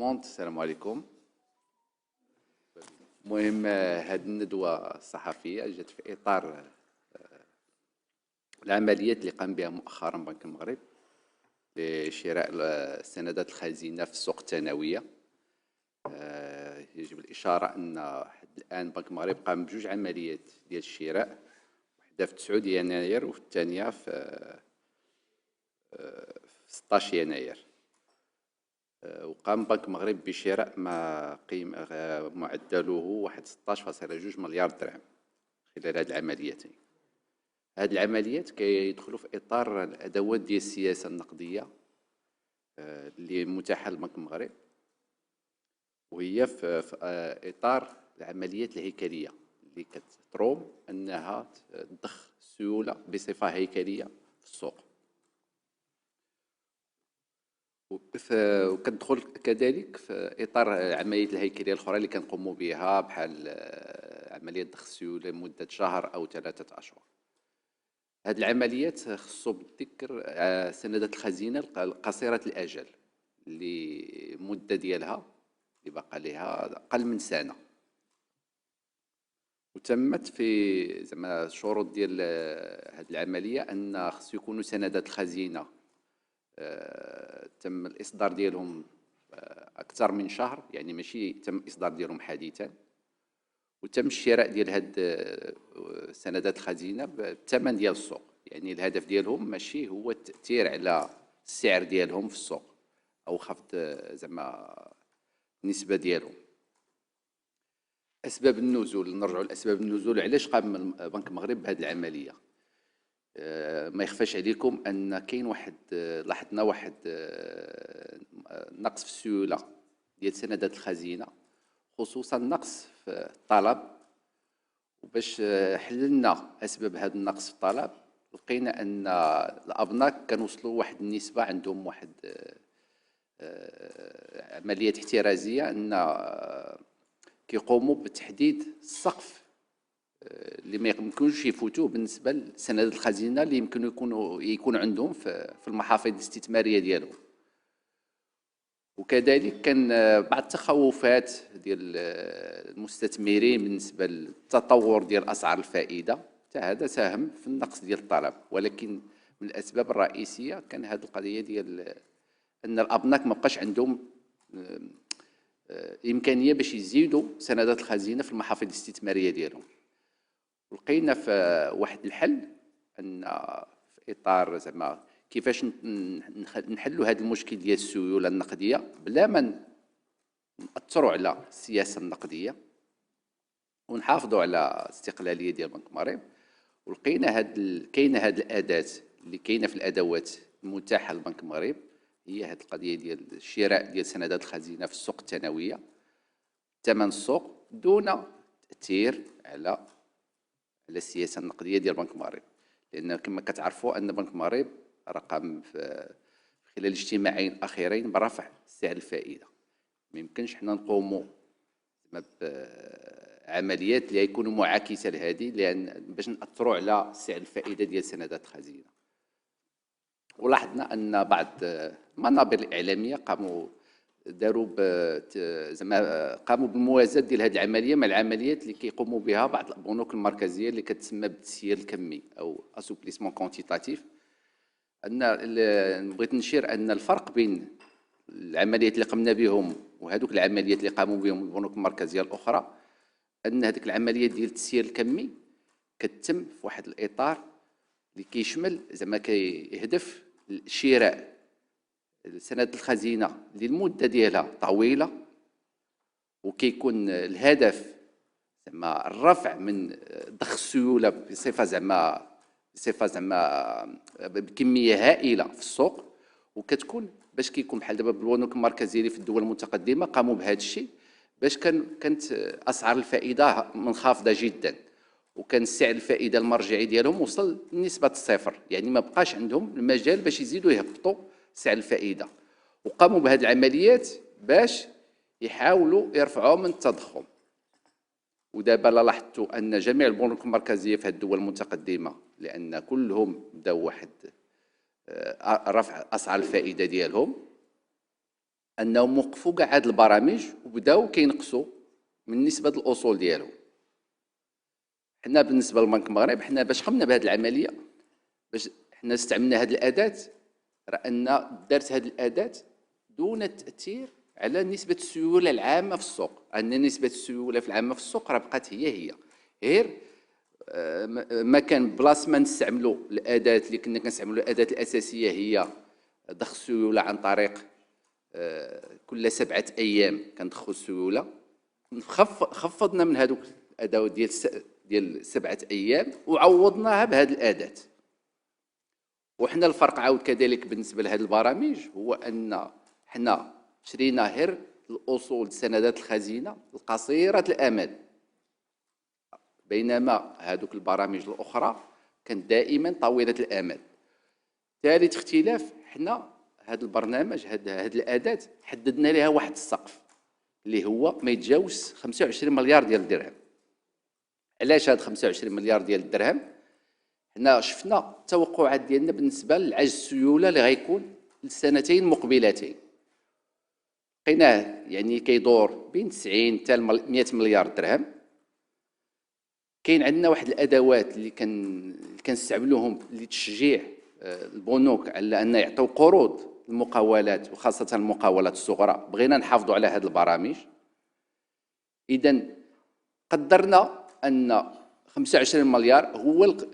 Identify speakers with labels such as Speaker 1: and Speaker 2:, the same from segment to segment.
Speaker 1: موند، السلام عليكم. المهم هذه الندوة الصحفية جات في إطار العمليات اللي قام بها مؤخرا بنك المغرب لشراء سندات الخزينة في السوق الثانوية. يجب الإشارة أن حتى الآن بنك المغرب قام بجوج عمليات ديال الشراء، واحدة في 9 يناير وفي الثانية في 16 يناير. وقام بنك المغرب بشراء ما معدله واحد 16.2 مليار درهم خلال هذه العمليتين. هذه العمليات كيدخلوا في اطار الادوات ديال السياسه النقديه اللي متاحه لبنك المغرب، وهي في اطار العمليات الهيكليه اللي كتروم انها تضخ السيوله بصفه هيكليه في السوق، وكتدخل كذلك في اطار العمليات الهيكليه الاخرى اللي كنقوموا بها بحال عمليه ضخ السيوله لمده شهر او 3 اشهر. هذه العمليات خصو بالذكر سندات الخزينه قصيره الاجل اللي المده ديالها اللي باقا لها اقل من سنه، وتمت في زعما الشروط ديال هذه العمليه ان خصو يكونوا سندات الخزينه تم الإصدار ديالهم أكثر من شهر، يعني ماشي تم الإصدار ديالهم حديثا، وتم الشراء ديال هاد سندات الخزينة بالثمن ديال السوق. يعني الهدف ديالهم ماشي هو التأثير على السعر ديالهم في السوق أو خفض زعما النسبة ديالهم. أسباب النزول، نرجعوا لأسباب النزول، علاش قام بنك المغرب بهذه العملية؟ ما يخفاش عليكم ان كاين واحد لاحظنا واحد نقص في السيوله ديال سندات الخزينه، خصوصا نقص في الطلب. وباش حللنا اسباب هذا النقص في الطلب، لقينا ان الابناك كنوصلوا واحد النسبه، عندهم واحد عمليات احترازيه ان كيقوموا بتحديد السقف اللي ما يمكنوش يفوتوه بالنسبه لسندات الخزينه اللي يمكن يكون عندهم في المحافظ الاستثماريه ديالهم. وكذلك كان بعض التخوفات ديال المستثمرين بالنسبه للتطور ديال اسعار الفائده، حتى هذا ساهم في النقص ديال الطلب. ولكن من الاسباب الرئيسيه كان هذه القضيه ديال ان الابناك ما بقاش عندهم امكانيه باش يزيدوا سندات الخزينه في المحافظ الاستثماريه ديالهم. ولقينا في واحد الحل ان في اطار زعما كيفاش نحلوا هذا المشكل ديال السيوله النقديه بلا ما ناثروا على السياسه النقديه ونحافظوا على الاستقلاليه ديال بنك المغرب. ولقينا كاينه هذه الاداه اللي كاينه في الادوات المتاحه لبنك المغرب، هي هذه القضيه ديال الشراء ديال سندات الخزينه في السوق الثانويه ثمن السوق دون تاثير على السياسه النقديه ديال بنك المغرب. لان كما كتعرفوا ان بنك المغرب رقم في خلال الاجتماعين الاخيرين برفع سعر الفائده. ما يمكنش حنا نقوموا بعمليات اللي يكونوا معاكسه لهذه، لان باش ناثروا على سعر الفائده ديال سندات الخزينه. ولاحظنا ان بعض المنابر الاعلاميه قاموا بالموازاه ديال هذه العمليه مع العمليات اللي كيقوموا بها بعض البنوك المركزيه اللي كتسمى بالتسيير الكمي او اسوبليسمون كونتيتاتيف. بغيت نشير ان الفرق بين العمليات اللي قمنا بهم وهذوك العمليات اللي قاموا بهم البنوك المركزيه الاخرى، ان هذيك العمليات ديال التسيير الكمي كتتم في واحد الاطار اللي كيشمل زعما كيهدف لشراء سندات الخزينه اللي المده ديالها طويله، وكيكون الهدف زعما الرفع من ضخ السيوله بصفه زعما بكميه هائله في السوق. وكتكون باش كيكون بحال دابا بالبنوك المركزيه اللي في الدول المتقدمه قاموا بهذا الشيء باش كانت اسعار الفائده منخفضه جدا، وكان سعر الفائده المرجعي ديالهم وصل لنسبه الصفر، يعني ما بقاش عندهم المجال باش يزيدوا يهبطوا سعر الفائده. وقاموا بهذه العمليات باش يحاولوا يرفعوا من التضخم. ودابا لاحظتوا ان جميع البنوك المركزيه في هذه الدول المتقدمه، لان كلهم بداوا واحد رفع اسعار الفائده ديالهم، انهم وقفوا كاع هاد البرامج وبداو كينقصوا من نسبه الاصول ديالهم. حنا بالنسبه للبنك المغرب، حنا باش قمنا بهذه العمليه، باش حنا استعملنا هذه الاداه، راه ان دارت هذه الاداه دون التاثير على نسبه السيوله العامه في السوق، ان نسبه السيوله في العامه في السوق راه بقات هي غير ما كان بلاص ما نستعملوا الاداه اللي كنا كنستعملوا الاداه الاساسيه هي ضخ السيوله عن طريق كل 7 ايام كندخل السيوله، خفضنا من هذوك الادوات ديال 7 ايام وعوضناها بهذه الاداه. وحنا الفرق عاود كذلك بالنسبه لهذه البرامج هو ان حنا شرينا غير الاصول سندات الخزينه القصيره الامد، بينما هذوك البرامج الاخرى كانت دائما طويله الامد. ثالث اختلاف، حنا هذا البرنامج هذه الاداه حددنا لها واحد السقف اللي هو ما يتجاوز 25 مليار ديال الدرهم. علاش هاد 25 مليار ديال الدرهم؟ حنا شفنا التوقعات ديالنا بالنسبه للعجز السيوله اللي غيكون للسنتين المقبلتين، لقيناه يعني كيدور بين 90 حتى 100 مليار درهم. كاين عندنا واحد الادوات اللي كنستعملوهم لتشجيع البنوك على ان يعطيو قروض المقاولات وخاصه المقاولات الصغرى، بغينا نحافظوا على هذه البرامج. اذا قدرنا ان 25 مليار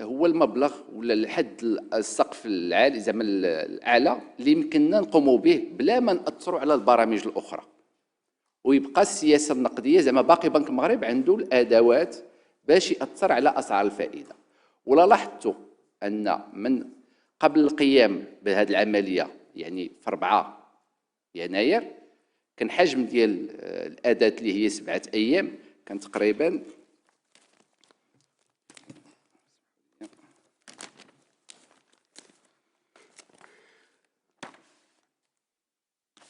Speaker 1: هو المبلغ ولا الحد السقف العالي زعما الاعلى اللي يمكننا نقوموا به بلا ما ناثروا على البرامج الاخرى، ويبقى السياسه النقديه زعما باقي بنك المغرب عنده الادوات باش ياثر على اسعار الفائده. ولا لاحظتوا ان من قبل القيام بهذه العمليه يعني في 4 يناير كان حجم ديال الاداه اللي هي 7 ايام كان تقريبا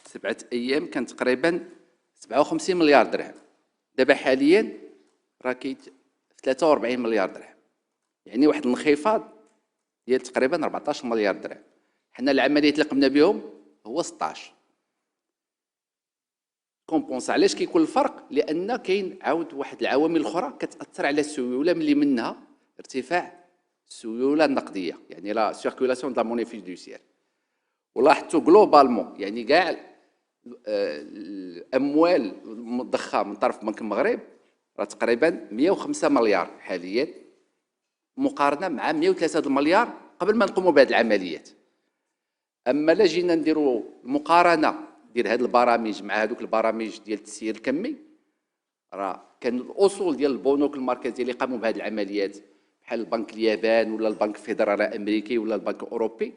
Speaker 1: 7 ايام كان تقريبا 57 مليار درهم. دابا حاليا راه كاين 43 مليار درهم، يعني واحد الانخفاض ديال تقريبا 14 مليار درهم. حنا العمليات اللي قمنا بهم هو 16 كومبونسا. علاش كيكون الفرق؟ لان كاين عاود واحد العوامل اخرى كتاثر على السيوله، ملي منها ارتفاع السيوله النقديه يعني لا سيركولاسيون د لا موني فيدوسيير. ولاحظتوا جلوبالمون يعني كاع الاموال المضخه من طرف بنك المغرب راه تقريبا 105 مليار حاليا، مقارنه مع 103 مليار قبل ما نقوموا بهذه العمليات. اما لا جينا نديروا المقارنه ديال هذه البرامج مع هذوك البرامج ديال التسيير الكمي، راه كان الاصول ديال البنوك المركزيه اللي قاموا بهذه العمليات بحال البنك اليابان ولا البنك الفيدرالي الامريكي ولا البنك الاوروبي،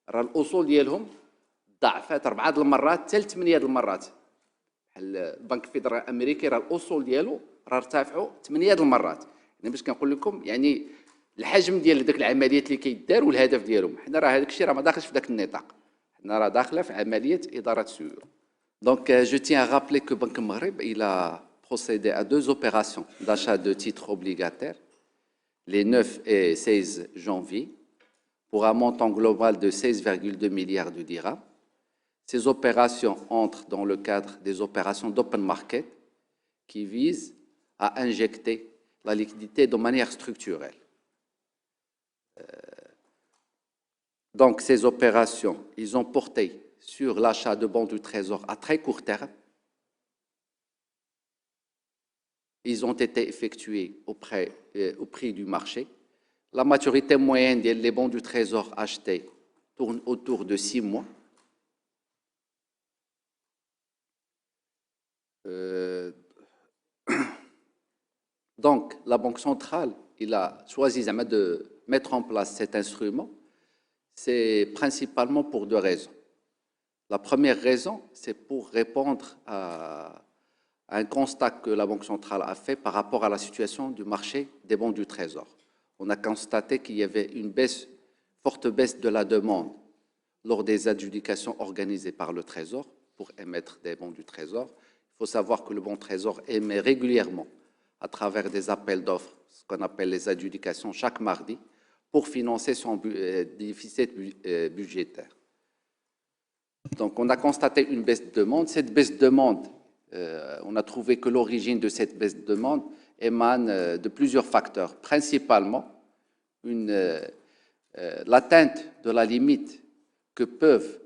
Speaker 1: راه الاصول ديالهم ضعفات 4 المرات حتى 8 المرات. بحال البنك الفيدرالي الامريكي راه الاصول ديالو راه ارتفعوا 8 المرات. يعني باش كنقول لكم يعني الحجم ديال داك العمليات اللي كيدار والهدف ديالهم، حنا راه هذاك الشيء راه ما داخلش في ذاك النطاق، حنا راه داخله في عمليه اداره السيوله. Donc, je tiens à rappeler que Banque Maghreb il a procédé à 2 opérations d'achat de titres obligataires les 9 et 16 janvier pour un montant global de 16,2 milliards de dirhams. Ces opérations entrent dans le cadre des opérations d'open market qui visent à injecter la liquidité de manière structurelle. Donc, ces opérations, ils ont porté sur l'achat de bons du Trésor à très court terme. Ils ont été effectués au prix du marché. La maturité moyenne des bons du Trésor achetés tourne autour de 6 mois. Donc, la Banque centrale, il a choisi de mettre en place cet instrument. C'est principalement pour 2 raisons. La première raison, c'est pour répondre à un constat que la Banque centrale a fait par rapport à la situation du marché des bons du Trésor. On a constaté qu'il y avait une forte baisse de la demande lors des adjudications organisées par le Trésor pour émettre des bons du Trésor. Il faut savoir que le bon Trésor émet régulièrement à travers des appels d'offres, ce qu'on appelle les adjudications chaque mardi, pour financer son déficit budgétaire. Donc, on a constaté une baisse de demande. Cette baisse de demande, on a trouvé que l'origine de cette baisse de demande émane de plusieurs facteurs, principalement l'atteinte de la limite que peuvent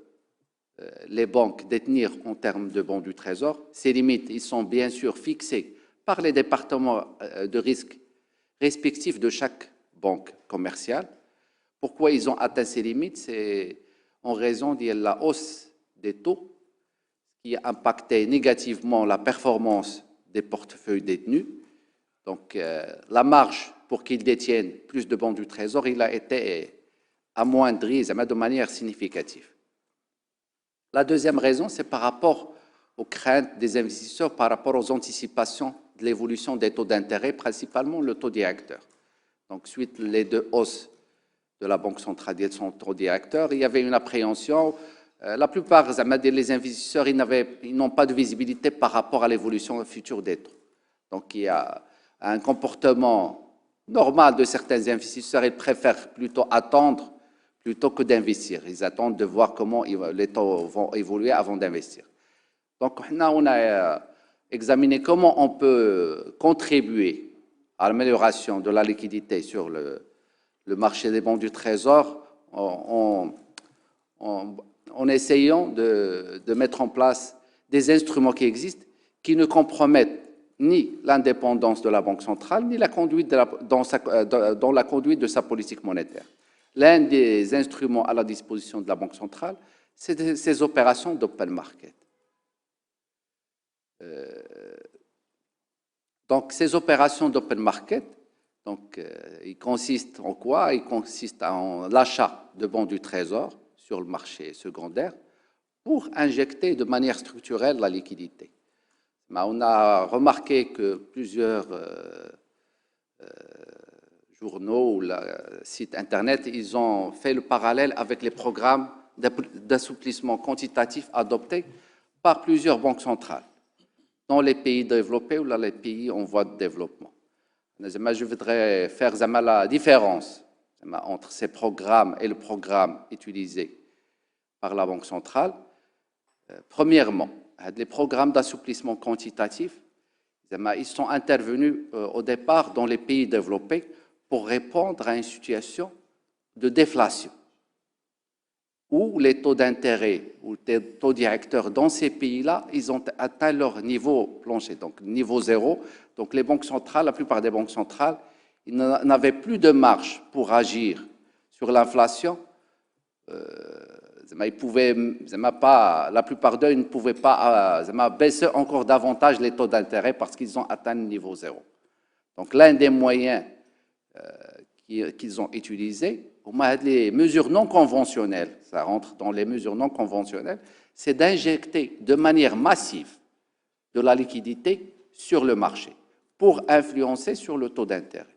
Speaker 1: les banques détenir en termes de bons du Trésor. Ces limites, ils sont bien sûr fixées par les départements de risque respectifs de chaque banque commerciale. Pourquoi ils ont atteint ces limites? C'est en raison de la hausse des taux qui a impacté négativement la performance des portefeuilles détenus. Donc, la marge pour qu'ils détiennent plus de bons du Trésor, il a été amoindri de manière significative. La deuxième raison, c'est par rapport aux craintes des investisseurs, par rapport aux anticipations de l'évolution des taux d'intérêt, principalement le taux directeur. Donc, suite les deux hausses de la Banque centrale et de son taux directeur, il y avait une appréhension. La plupart des investisseurs, ils n'ont pas de visibilité par rapport à l'évolution future des taux. Donc, il y a un comportement normal de certains investisseurs. Ils préfèrent plutôt attendre plutôt que d'investir. Ils attendent de voir comment les taux vont évoluer avant d'investir. Donc, on a examiné comment on peut contribuer à l'amélioration de la liquidité sur le marché des bons du Trésor en essayant de mettre en place des instruments qui existent, qui ne compromettent ni l'indépendance de la Banque centrale, ni la conduite dans la conduite de sa politique monétaire. L'un des instruments à la disposition de la Banque centrale, c'est ces opérations d'open market. Donc, ces opérations d'open market, ils consistent en quoi? Ils consistent en l'achat de bons du Trésor sur le marché secondaire pour injecter de manière structurelle la liquidité. On a remarqué que plusieurs journaux ou sites Internet, ils ont fait le parallèle avec les programmes d'assouplissement quantitatif adoptés par plusieurs banques centrales dans les pays développés ou dans les pays en voie de développement. Je voudrais faire la différence entre ces programmes et le programme utilisé par la Banque centrale. Premièrement, les programmes d'assouplissement quantitatif, ils sont intervenus au départ dans les pays développés pour répondre à une situation de déflation, où les taux d'intérêt ou les taux directeurs dans ces pays-là, ils ont atteint leur niveau plancher, donc niveau zéro. Donc les banques centrales, la plupart des banques centrales, ils n'avaient plus de marge pour agir sur l'inflation. Ils pouvaient, la plupart d'eux ne pouvaient pas baisser encore davantage les taux d'intérêt parce qu'ils ont atteint le niveau zéro. Donc l'un des moyens qu'ils ont utilisés, les mesures non conventionnelles, ça rentre dans les mesures non conventionnelles, c'est d'injecter de manière massive de la liquidité sur le marché pour influencer sur le taux d'intérêt.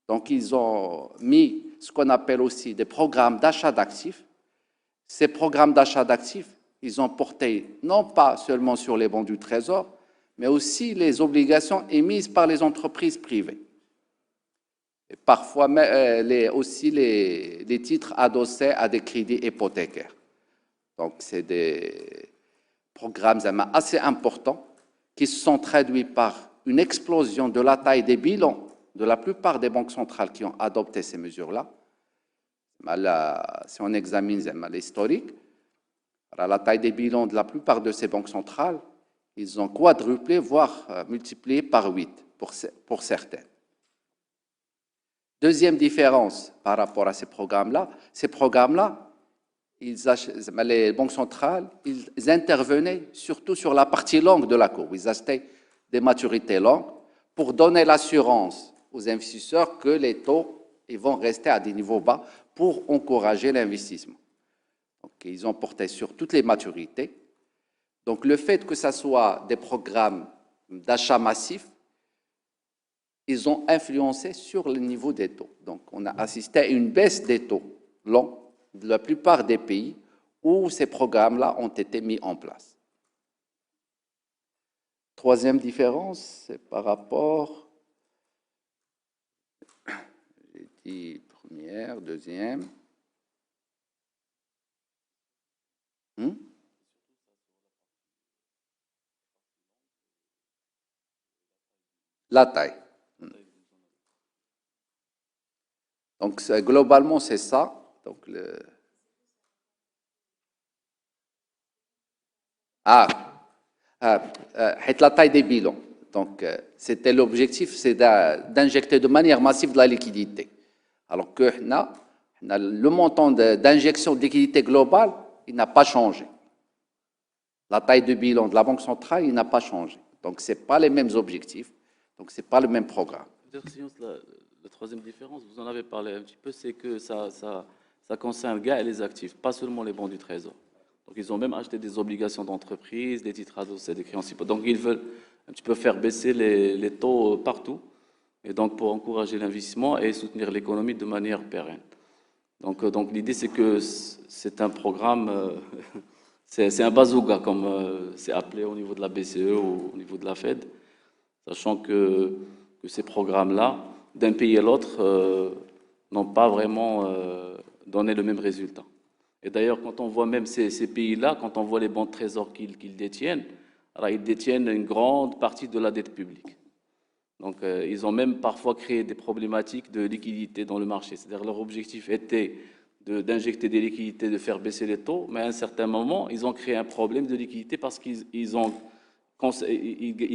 Speaker 1: Donc, ils ont mis ce qu'on appelle aussi des programmes d'achat d'actifs. Ces programmes d'achat d'actifs, ils ont porté non pas seulement sur les bons du Trésor, mais aussi les obligations émises par les entreprises privées. Et parfois aussi les titres adossés à des crédits hypothécaires. Donc, c'est des programmes assez importants qui se sont traduits par une explosion de la taille des bilans de la plupart des banques centrales qui ont adopté ces mesures-là. Si on examine l'historique, la taille des bilans de la plupart de ces banques centrales, ils ont quadruplé, voire multiplié par 8 pour certaines. Deuxième différence par rapport à ces programmes-là, les banques centrales, ils intervenaient surtout sur la partie longue de la courbe. Ils achetaient des maturités longues pour donner l'assurance aux investisseurs que les taux ils vont rester à des niveaux bas pour encourager l'investissement. Donc, ils ont porté sur toutes les maturités. Donc, le fait que ce soit des programmes d'achat massif, ils ont influencé sur le niveau des taux. Donc, on a assisté à une baisse des taux longs de la plupart des pays où ces programmes-là ont été mis en place. Troisième différence, c'est par rapport, j'ai dit première, deuxième. La taille. Donc, globalement, c'est ça. Donc, la taille des bilans. Donc, c'était l'objectif, c'est d'injecter de manière massive de la liquidité. Alors que le montant d'injection de liquidité globale, il n'a pas changé. La taille de bilan de la Banque centrale, il n'a pas changé. Donc, ce n'est pas les mêmes objectifs. Donc, ce n'est pas le même programme.
Speaker 2: La troisième différence, vous en avez parlé un petit peu, c'est que ça concerne le gars et les actifs, pas seulement les bons du Trésor. Donc, ils ont même acheté des obligations d'entreprise, des titres adossés, des créanciers. Donc, ils veulent un petit peu faire baisser les taux partout, et donc pour encourager l'investissement et soutenir l'économie de manière pérenne. Donc l'idée, c'est que c'est un programme, c'est un bazooka, comme c'est appelé au niveau de la BCE ou au niveau de la Fed, sachant que ces programmes-là, d'un pays à l'autre, n'ont pas vraiment donné le même résultat. Et d'ailleurs, quand on voit même ces pays-là, quand on voit les bons trésors qu'ils détiennent, alors ils détiennent une grande partie de la dette publique. Donc, ils ont même parfois créé des problématiques de liquidité dans le marché. C'est-à-dire leur objectif était d'injecter des liquidités, de faire baisser les taux, mais à un certain moment, ils ont créé un problème de liquidité parce qu'ils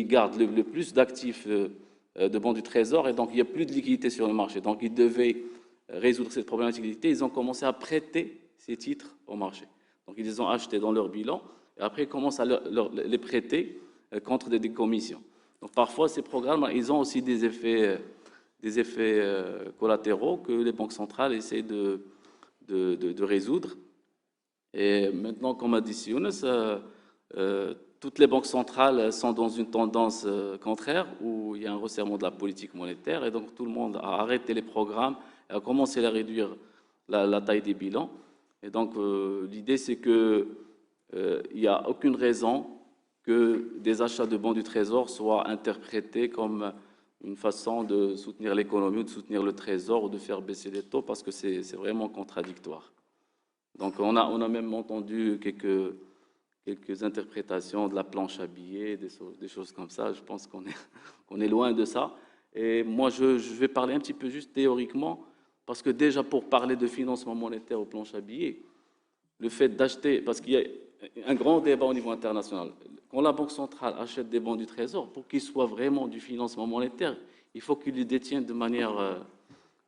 Speaker 2: gardent le plus d'actifs de bons du Trésor, et donc il n'y a plus de liquidité sur le marché. Donc, ils devaient résoudre cette problématique de liquidité. Ils ont commencé à prêter ces titres au marché. Donc, ils les ont achetés dans leur bilan, et après, ils commencent à les prêter contre des commissions. Donc, parfois, ces programmes, ils ont aussi des effets collatéraux que les banques centrales essaient de résoudre. Et maintenant, comme a dit Younes, toutes les banques centrales sont dans une tendance contraire, où il y a un resserrement de la politique monétaire, et donc tout le monde a arrêté les programmes et a commencé à réduire la taille des bilans. Et donc, l'idée, c'est qu'il n'y a aucune raison que des achats de bons du Trésor soient interprétés comme une façon de soutenir l'économie ou de soutenir le Trésor ou de faire baisser les taux, parce que c'est vraiment contradictoire. Donc, on a même entendu quelques interprétations de la planche à billets, des choses comme ça. Je pense qu'on est loin de ça. Et moi, je vais parler un petit peu juste théoriquement, parce que déjà, pour parler de financement monétaire aux planches à billets, le fait d'acheter, parce qu'il y a un grand débat au niveau international. Quand la Banque centrale achète des bons du Trésor, pour qu'ils soient vraiment du financement monétaire, il faut qu'ils les détiennent de manière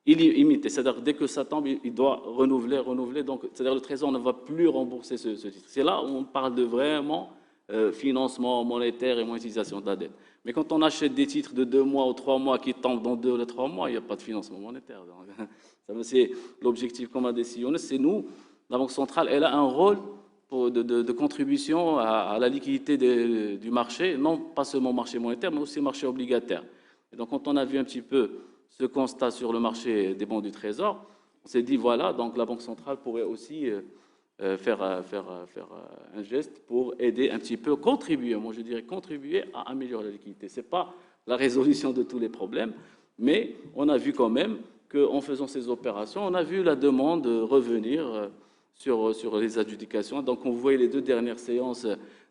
Speaker 2: illimitée. C'est-à-dire, dès que ça tombe, il doit renouveler. Donc, c'est-à-dire, le Trésor ne va plus rembourser ce titre. C'est là où on parle de vraiment financement monétaire et monétisation de la dette. Mais quand on achète des titres de 2 mois ou 3 mois qui tombent dans 2 ou 3 mois, il n'y a pas de financement monétaire. C'est l'objectif qu'on a décidé. C'est nous, la Banque centrale, elle a un rôle de contribution à la liquidité du marché, non pas seulement au marché monétaire, mais aussi au marché obligataire. Et donc, quand on a vu un petit peu ce constat sur le marché des bons du Trésor, on s'est dit, voilà, donc la Banque centrale pourrait aussi faire un geste pour aider un petit peu, contribuer, moi je dirais contribuer à améliorer la liquidité. Ce n'est pas la résolution de tous les problèmes, mais on a vu quand même qu'en faisant ces opérations, on a vu la demande revenir sur les adjudications. Donc, on voyait les 2 dernières séances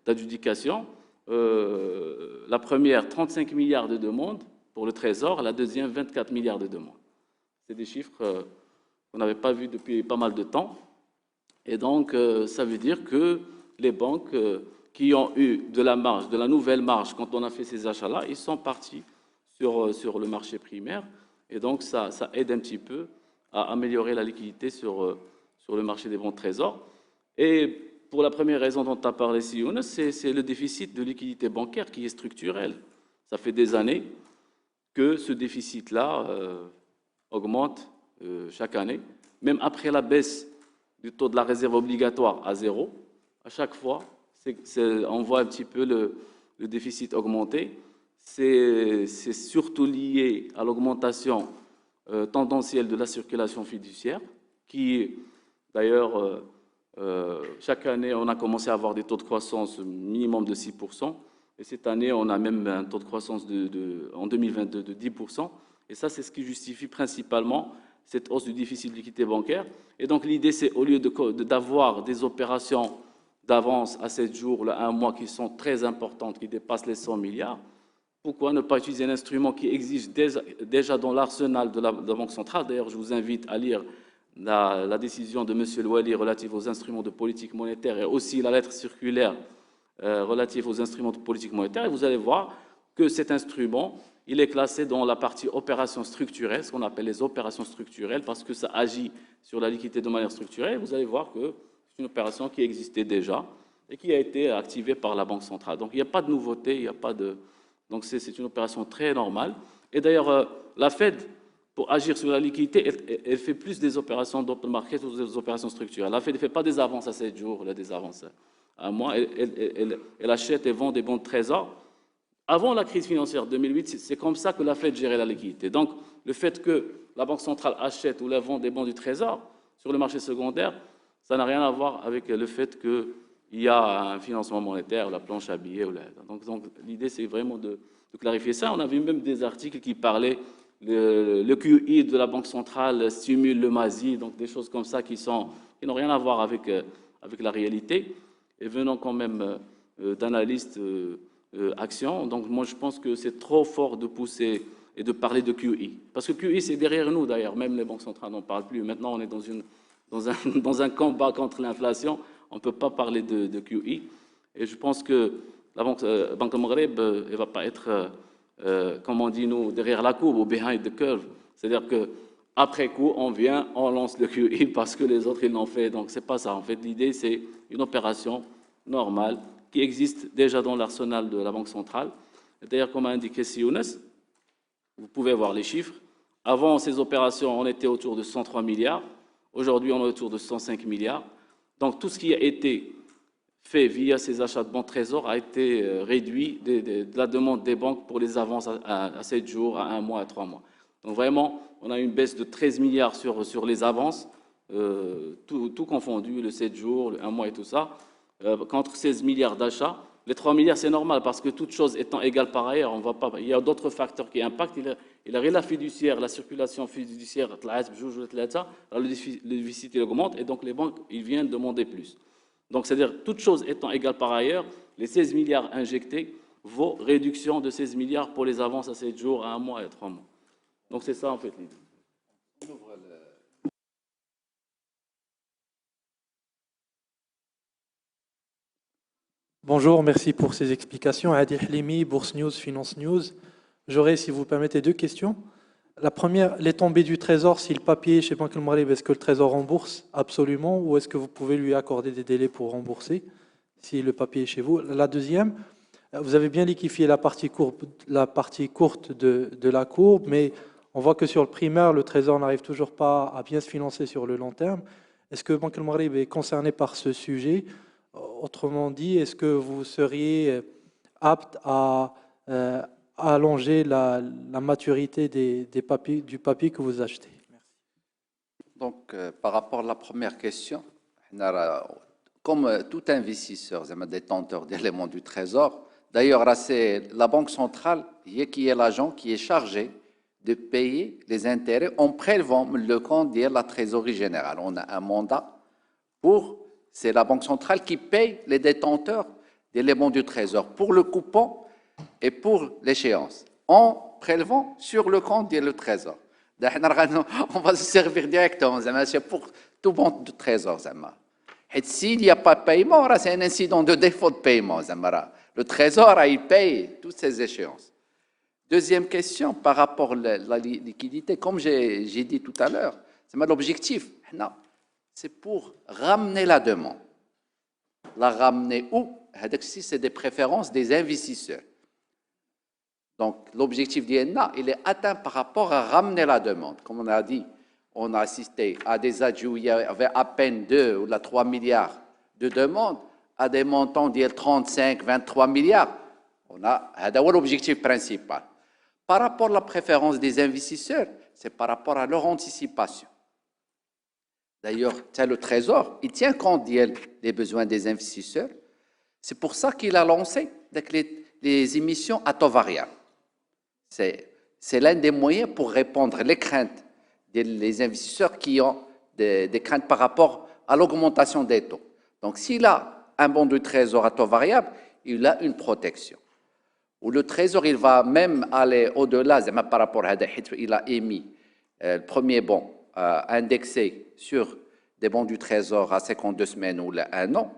Speaker 2: d'adjudication. La première, 35 milliards de demandes pour le Trésor. La deuxième, 24 milliards de demandes. C'est des chiffres qu'on n'avait pas vus depuis pas mal de temps. Et donc, ça veut dire que les banques qui ont eu de la marge, de la nouvelle marge, quand on a fait ces achats-là, ils sont partis sur le marché primaire. Et donc, ça aide un petit peu à améliorer la liquidité sur le marché des bons trésors. Et pour la première raison dont tu as parlé, Sioune, c'est le déficit de liquidité bancaire qui est structurel. Ça fait des années que ce déficit-là augmente chaque année. Même après la baisse du taux de la réserve obligatoire à 0, à chaque fois, on voit un petit peu le déficit augmenter. C'est surtout lié à l'augmentation tendancielle de la circulation fiduciaire, qui, d'ailleurs, chaque année, on a commencé à avoir des taux de croissance minimum de 6%. Et cette année, on a même un taux de croissance en 2022 de 10%. Et ça, c'est ce qui justifie principalement cette hausse du déficit de liquidité bancaire. Et donc, l'idée, c'est au lieu d'avoir des opérations d'avance à 7 jours, à 1 mois, qui sont très importantes, qui dépassent les 100 milliards, pourquoi ne pas utiliser un instrument qui existe déjà dans l'arsenal de la Banque centrale? D'ailleurs, je vous invite à lire la décision de M. Louali relative aux instruments de politique monétaire et aussi la lettre circulaire relative aux instruments de politique monétaire. Et vous allez voir que cet instrument, il est classé dans la partie opérations structurelles, ce qu'on appelle les opérations structurelles, parce que ça agit sur la liquidité de manière structurelle. Vous allez voir que c'est une opération qui existait déjà et qui a été activée par la Banque centrale. Donc, il n'y a pas de nouveauté, il n'y a pas de... Donc, c'est une opération très normale. Et d'ailleurs, la Fed, pour agir sur la liquidité, elle fait plus des opérations d'open market ou des opérations structurelles. La Fed ne fait pas des avances à 7 jours, elle a des avances à un mois. Elle achète et vend des bons de trésor. Avant la crise financière 2008, c'est comme ça que la Fed gérait la liquidité. Donc, le fait que la Banque centrale achète ou la vend des bons du trésor sur le marché secondaire, ça n'a rien à voir avec le fait qu'il y a un financement monétaire, la planche à billets. Donc l'idée, c'est vraiment de clarifier ça. On a vu même des articles qui parlaient le QE de la Banque centrale stimule le MASI, donc des choses comme ça qui n'ont rien à voir avec la réalité, et venant quand même d'analystes actions. Donc moi, je pense que c'est trop fort de pousser et de parler de QE. Parce que QE, c'est derrière nous, d'ailleurs. Même les banques centrales n'en parlent plus. Maintenant, on est dans un combat contre l'inflation. On ne peut pas parler de QE. Et je pense que la Banque de Maghreb, elle ne va pas être, comme on dit nous, derrière la courbe ou behind the curve. C'est-à-dire qu'après coup, on vient, on lance le QE parce que les autres, ils l'ont fait. Donc, ce n'est pas ça. En fait, l'idée, c'est une opération normale qui existe déjà dans l'arsenal de la Banque centrale. D'ailleurs, comme a indiqué Younes, vous pouvez voir les chiffres. Avant ces opérations, on était autour de 103 milliards. Aujourd'hui, on est autour de 105 milliards. Donc, tout ce qui a été fait via ces achats de bons trésors a été réduit de la demande des banques pour les avances à 7 jours, à 1 mois, à 3 mois. Donc, vraiment, on a une baisse de 13 milliards sur les avances, tout confondu, le 7 jours, le 1 mois et tout ça. Contre 16 milliards d'achats. Les 3 milliards, c'est normal parce que toutes choses étant égales par ailleurs, on va pas, il y a d'autres facteurs qui impactent. Il y a la fiduciaire, la circulation fiduciaire, le déficit il augmente et donc les banques ils viennent demander plus. Donc c'est-à-dire toutes choses étant égales par ailleurs, les 16 milliards injectés vaut réduction de 16 milliards pour les avances à 7 jours, à 1 mois et à 3 mois. Donc c'est ça en fait l'idée.
Speaker 3: Bonjour, merci pour ces explications. Adi Hlimi, Bourse News, Finance News. J'aurais, si vous permettez, 2 questions. La première, les tombées du Trésor, si le papier chez Banque Al-Maghreb, est-ce que le Trésor rembourse absolument ou est-ce que vous pouvez lui accorder des délais pour rembourser si le papier est chez vous? La deuxième, vous avez bien liquéfié la partie courte de la courbe, mais on voit que sur le primaire, le Trésor n'arrive toujours pas à bien se financer sur le long terme. Est-ce que Banque Al-Maghreb est concerné par ce sujet? Autrement dit, est-ce que vous seriez apte à allonger la maturité du papier que vous achetez? Merci.
Speaker 1: Donc, par rapport à la première question, comme tout investisseur, détenteur d'éléments du Trésor, d'ailleurs, c'est la Banque centrale qui est l'agent qui est chargé de payer les intérêts en prélevant le compte de la trésorerie générale. On a un mandat pour... C'est la Banque centrale qui paye les détenteurs d'éléments du Trésor pour le coupon et pour l'échéance, en prélevant sur le compte du Trésor. On va se servir directement, c'est pour tout bon du Trésor. Et s'il n'y a pas de paiement, c'est un incident de défaut de paiement. Le Trésor, il paye toutes ces échéances. Deuxième question, par rapport à la liquidité, comme j'ai dit tout à l'heure, c'est l'objectif. C'est pour ramener la demande. La ramener où? C'est des préférences des investisseurs. Donc, l'objectif d'IENA, il est atteint par rapport à ramener la demande. Comme on a dit, on a assisté à des adjus où il y avait à peine 2 ou 3 milliards de demandes, à des montants de 35, 23 milliards. C'est l'objectif principal. Par rapport à la préférence des investisseurs, c'est par rapport à leur anticipation. D'ailleurs, le Trésor, il tient compte des besoins des investisseurs. C'est pour ça qu'il a lancé les émissions à taux variable. C'est l'un des moyens pour répondre aux craintes des investisseurs qui ont des craintes par rapport à l'augmentation des taux. Donc, s'il a un bon de Trésor à taux variable, il a une protection. Où le Trésor, il va même aller au-delà, par rapport à il a émis le premier bon indexé sur des bons du Trésor à 52 semaines ou un an.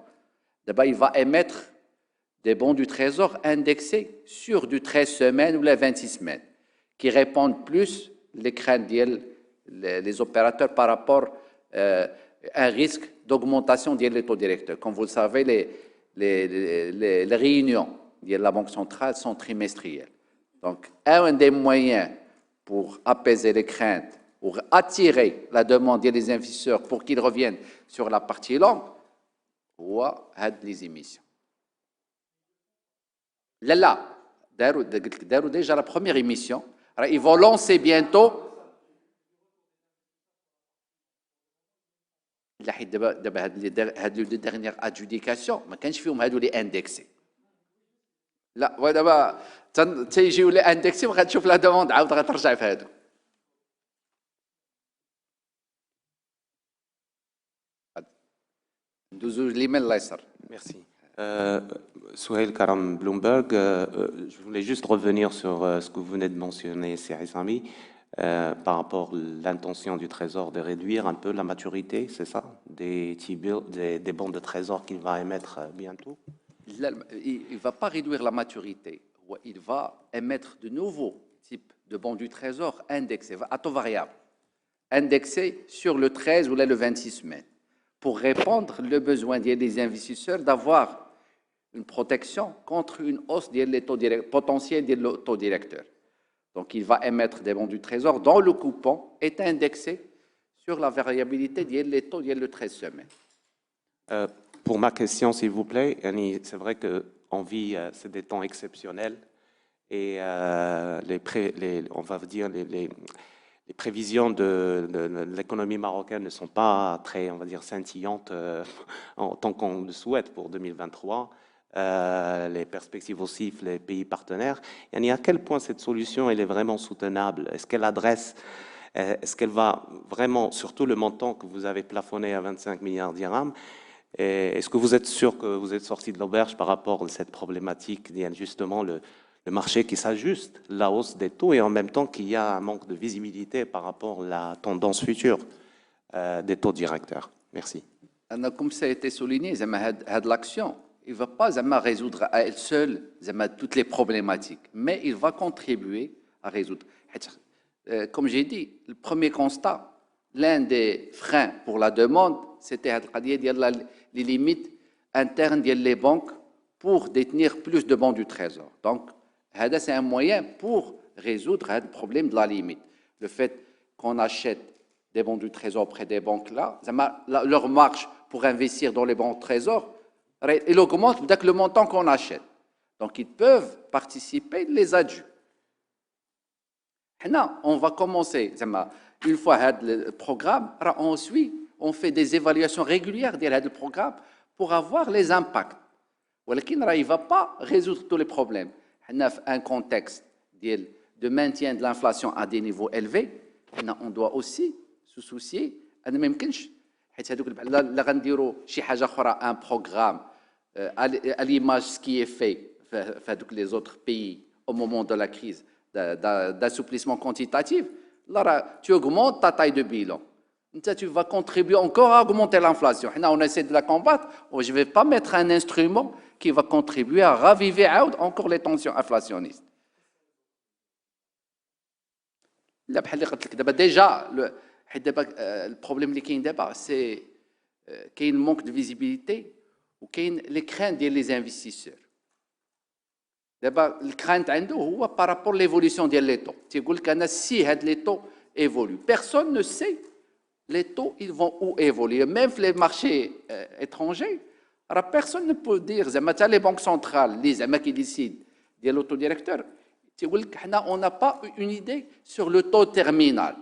Speaker 1: D'abord, il va émettre des bons du Trésor indexés sur du 13 semaines ou les 26 semaines, qui répondent plus les craintes des opérateurs par rapport à un risque d'augmentation des taux directeurs. Comme vous le savez, les réunions de la Banque centrale sont trimestrielles. Donc, un des moyens pour apaiser les craintes, pour attirer la demande des investisseurs pour qu'ils reviennent sur la partie longue, c'est les émissions. Là, déjà la première émission, ils vont lancer bientôt. Les dernières adjudications, ما كانش فيهم هادو لي اندكسي. لا ودابا تيجيو لي اندكسي وغتشوف لا دوموند عاود غترجع في هادو. ندوزو ليمين الله يسر.
Speaker 4: Merci. Souhail Karam Bloomberg, je voulais juste revenir sur ce que vous venez de mentionner, Cyril Sami, par rapport à l'intention du Trésor de réduire un peu la maturité, c'est ça, des bons de Trésor qu'il va émettre bientôt.
Speaker 1: Il ne va pas réduire la maturité, il va émettre de nouveaux types de bons du Trésor indexés, à taux variable, indexés sur le 13 ou le 26 semaines, pour répondre aux besoins des investisseurs d'avoir une protection contre une hausse des taux potentiels des taux directeurs. Donc, il va émettre des bons du Trésor dont le coupon est indexé sur la variabilité des taux de 13 semaines.
Speaker 4: Pour ma question, s'il vous plaît, c'est vrai qu'on vit, c'est des temps exceptionnels et on va dire les prévisions de l'économie marocaine ne sont pas très, on va dire, scintillantes en tant qu'on le souhaite pour 2023. Les perspectives aussi, les pays partenaires. Et à quel point cette solution elle est vraiment soutenable? Est-ce qu'elle adresse, est-ce qu'elle va vraiment, surtout le montant que vous avez plafonné à 25 milliards dirhams, est-ce que vous êtes sûr que vous êtes sorti de l'auberge par rapport à cette problématique, justement le marché qui s'ajuste, la hausse des taux et en même temps qu'il y a un manque de visibilité par rapport à la tendance future des taux directeurs? Merci.
Speaker 1: Comme ça a été souligné, l'action, il ne va pas résoudre à elle seule toutes les problématiques, mais il va contribuer à résoudre. Comme j'ai dit, le premier constat, l'un des freins pour la demande, c'était les limites internes des banques pour détenir plus de bons du Trésor. Donc, c'est un moyen pour résoudre le problème de la limite. Le fait qu'on achète des bons du Trésor auprès des banques là, leur marge pour investir dans les bons du Trésor, il augmente dès que le montant qu'on achète. Donc, ils peuvent participer les adjus. Maintenant, on va commencer, une fois le programme, ensuite, on fait des évaluations régulières de ce programme pour avoir les impacts. Mais il ne va pas résoudre tous les problèmes. On a un contexte de maintien de l'inflation à des niveaux élevés. On doit aussi se soucier. Un programme à l'image de ce qui est fait dans les autres pays au moment de la crise d'assouplissement quantitatif, tu augmentes ta taille de bilan. Tu vas contribuer encore à augmenter l'inflation. On essaie de la combattre. Je ne vais pas mettre un instrument qui va contribuer à raviver encore les tensions inflationnistes. Déjà, le problème qui est d'abord, c'est qu'il y a un manque de visibilité ou qu'il y a les craintes des investisseurs. D'abord, le crainte par rapport à l'évolution des taux. Tu dis que si les taux évoluent, personne ne sait les taux ils vont où évoluer. Même les marchés étrangers, personne ne peut dire, les banques centrales, les qui décident de l'autodirecteur, on n'a pas une idée sur le taux terminal.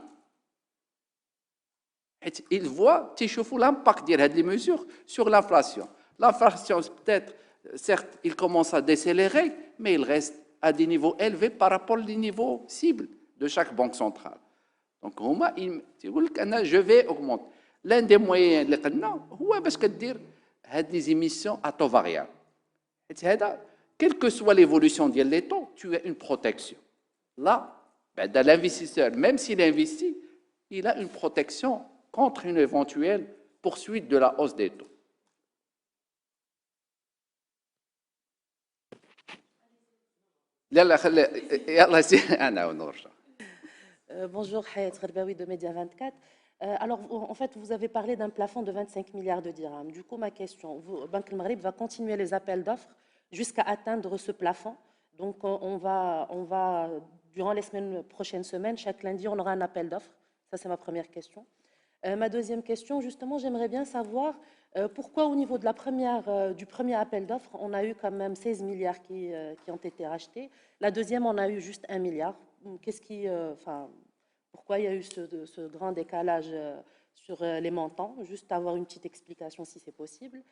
Speaker 1: Ils voient l'impact des mesures sur l'inflation. L'inflation, peut-être, certes, il commence à décélérer, mais il reste à des niveaux élevés par rapport aux niveaux cibles de chaque banque centrale. Donc, je vais augmenter. L'un des moyens, c'est parce que dire des émissions à taux variable. quelle que soit l'évolution des taux, tu as une protection. Là, ben, l'investisseur, même s'il investit, il a une protection contre une éventuelle poursuite de la hausse des taux.
Speaker 5: Bonjour, Hayat Gherbaoui de Média 24. Alors, en fait, vous avez parlé d'un plafond de 25 milliards de dirhams. Du coup, ma question, Banque al Maghrib va continuer les appels d'offres jusqu'à atteindre ce plafond. Donc, on va, durant les prochaines semaines, chaque lundi, on aura un appel d'offres. Ça, c'est ma première question. Ma deuxième question, justement, j'aimerais bien savoir pourquoi au niveau de du premier appel d'offres, on a eu quand même 16 milliards qui ont été rachetés. La deuxième, on a eu juste 1 milliard. Pourquoi il y a eu ce grand décalage sur les montants? Juste avoir une petite explication si c'est possible.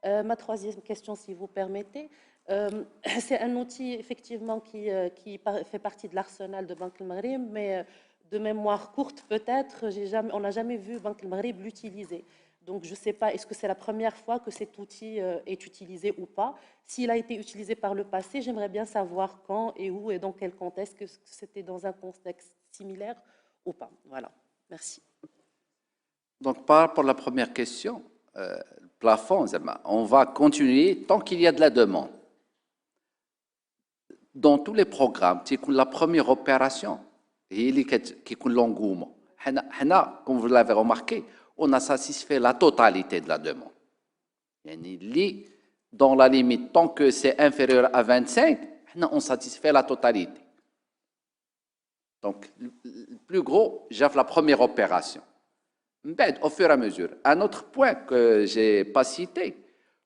Speaker 5: Ma troisième question, si vous permettez, c'est un outil effectivement qui fait partie de l'arsenal de Banque al Maghrib, mais de mémoire courte peut-être, on n'a jamais vu Banque al Maghrib l'utiliser. Donc je ne sais pas, est-ce que c'est la première fois que cet outil est utilisé ou pas? S'il a été utilisé par le passé, j'aimerais bien savoir quand et où et dans quel contexte, que c'était dans un contexte similaire ou pas. Voilà, merci.
Speaker 1: Donc par rapport à la première question, le plafond, on va continuer tant qu'il y a de la demande. Dans tous les programmes, la première opération, qui est l'engouement. Comme vous l'avez remarqué, on a satisfait la totalité de la demande. Dans la limite, tant que c'est inférieur à 25, on satisfait la totalité. Donc, le plus gros, j'ai fait la première opération. Au fur et à mesure. Un autre point que je n'ai pas cité,